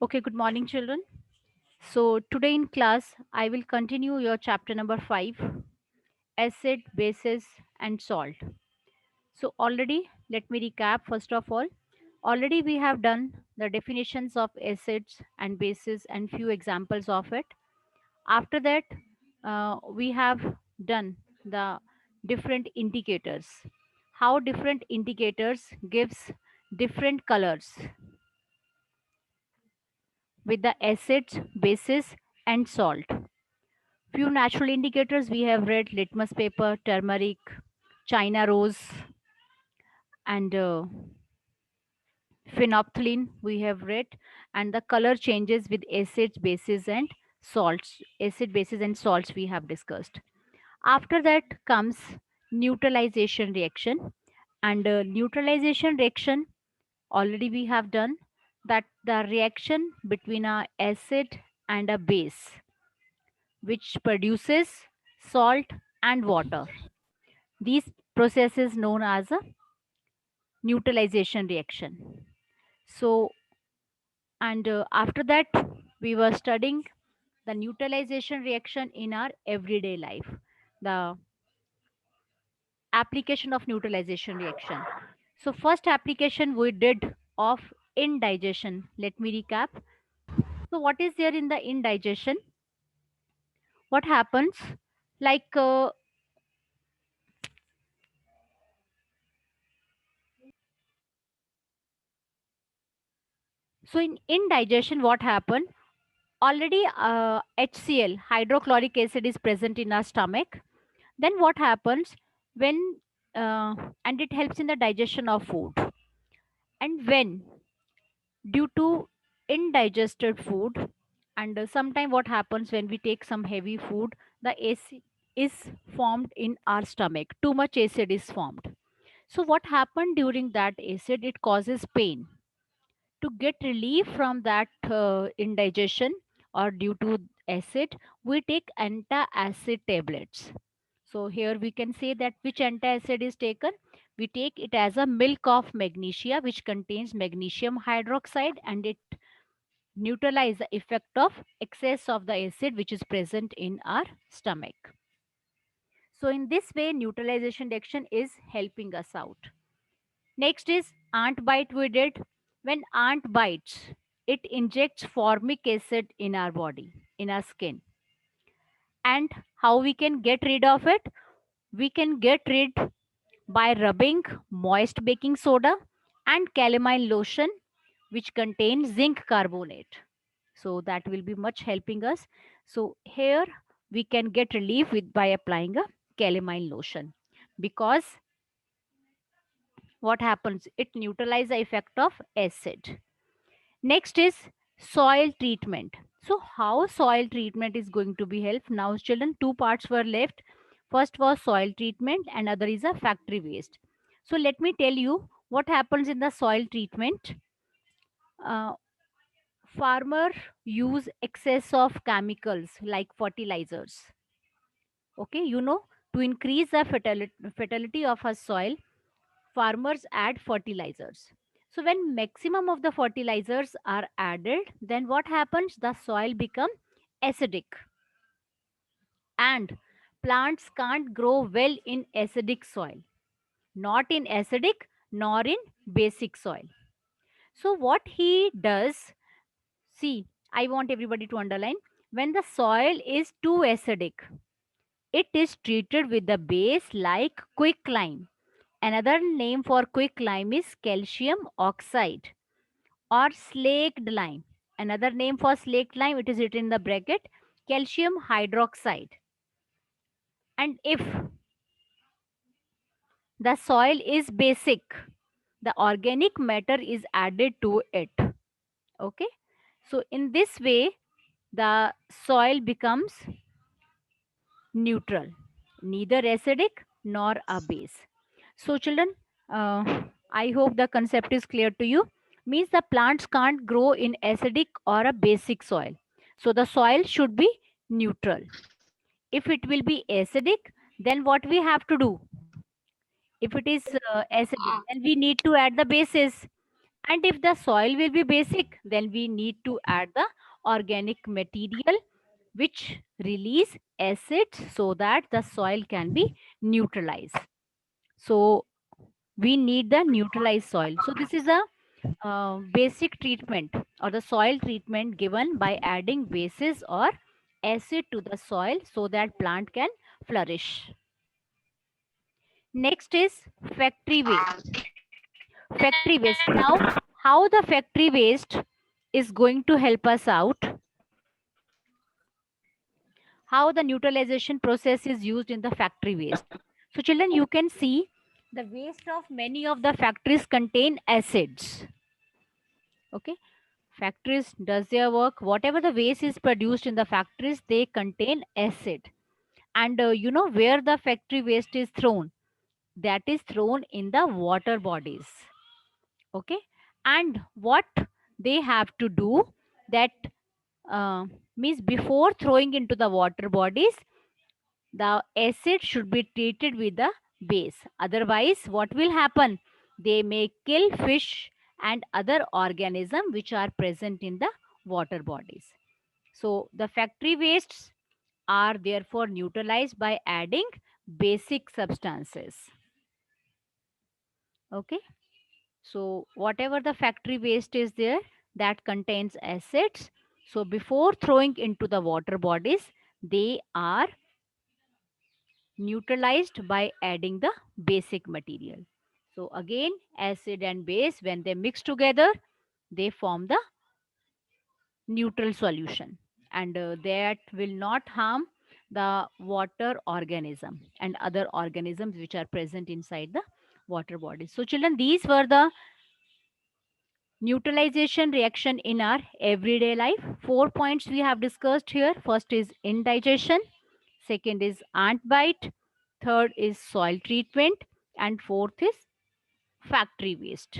Okay, good morning, children. So, today in class, I will continue your chapter number 5, acid, bases, and salt. So, already, let me recap first of all. Already, we have done the definitions of acids and bases and few examples of it. After that, we have done the different indicators. How different indicators gives different colors with the acids, bases, and salt. Few natural indicators we have read: litmus paper, turmeric, China rose, and phenolphthalein we have read, and the color changes with acids, bases, and salts. Acid, bases, and salts we have discussed. After that comes neutralization reaction, and neutralization reaction already we have done that the reaction between a acid and a base which produces salt and water. These processes known as a neutralization reaction. So, and after that, we were studying the neutralization reaction in our everyday life, the application of neutralization reaction. So, first application we did of indigestion. Let me recap. So, what is there in the indigestion? What happens? Like, so in indigestion, what happened? Already HCl, hydrochloric acid, is present in our stomach. Then what happens when, and it helps in the digestion of food. And when, due to indigested food, and sometime what happens when we take some heavy food, the acid is formed in our stomach. Too much acid is formed. So what happened during that acid? It causes pain. To get relief from that indigestion or due to acid, we take antacid tablets. So here we can say that which antacid is taken. We take it as a milk of magnesia, which contains magnesium hydroxide, and it neutralizes the effect of excess of the acid which is present in our stomach. So in this way, neutralization reaction is helping us out. Next is ant bite we did. When ant bites, it injects formic acid in our body, in our skin. And how we can get rid of it? We can get rid by rubbing moist baking soda and calamine lotion which contains zinc carbonate. So that will be much helping us. So here we can get relief with by applying a calamine lotion, because what happens? It neutralizes the effect of acid. Next is soil treatment. So how soil treatment is going to be helped? Now children, two parts were left. First was soil treatment and other is a factory waste. So let me tell you what happens in the soil treatment. Uh, Farmer use excess of chemicals like fertilizers. Okay, to increase the fertility of a soil, farmers add fertilizers. So when maximum of the fertilizers are added, then what happens? The soil become acidic, and plants can't grow well in acidic soil, not in acidic nor in basic soil. So what he does, see, I want everybody to underline, when the soil is too acidic, it is treated with the base like quicklime. Another name for quicklime is calcium oxide or slaked lime. Another name for slaked lime, it is written in the bracket, calcium hydroxide. And if the soil is basic, the organic matter is added to it. Okay. So in this way, the soil becomes neutral, neither acidic nor a base. So, children, I hope the concept is clear to you. Means the plants can't grow in acidic or a basic soil. So, the soil should be neutral. If it will be acidic, then what we have to do? If it is acidic, then we need to add the bases. And if the soil will be basic, then we need to add the organic material which release acids so that the soil can be neutralized. So we need the neutralized soil. So this is a basic treatment or the soil treatment given by adding bases or acid to the soil so that plant can flourish. Next is factory waste. Factory waste. Now, how the factory waste is going to help us out, how the neutralization process is used in the factory waste. So children, you can see the waste of many of the factories contain acids. Okay, factories does their work, whatever the waste is produced in the factories, they contain acid. And you know where the factory waste is thrown? That is thrown in the water bodies. Okay, and what they have to do, that uh, means before throwing into the water bodies, the acid should be treated with the base. Otherwise what will happen? They may kill fish and other organisms which are present in the water bodies. So the factory wastes are therefore neutralized by adding basic substances. Okay, so whatever the factory waste is there that contains acids, so before throwing into the water bodies, they are neutralized by adding the basic material. So again, acid and base, when they mix together, they form the neutral solution, and that will not harm the water organism and other organisms which are present inside the water body. So children, these were the neutralization reaction in our everyday life. 4 points we have discussed here. First is indigestion, second is ant bite, third is soil treatment, and fourth is factory waste.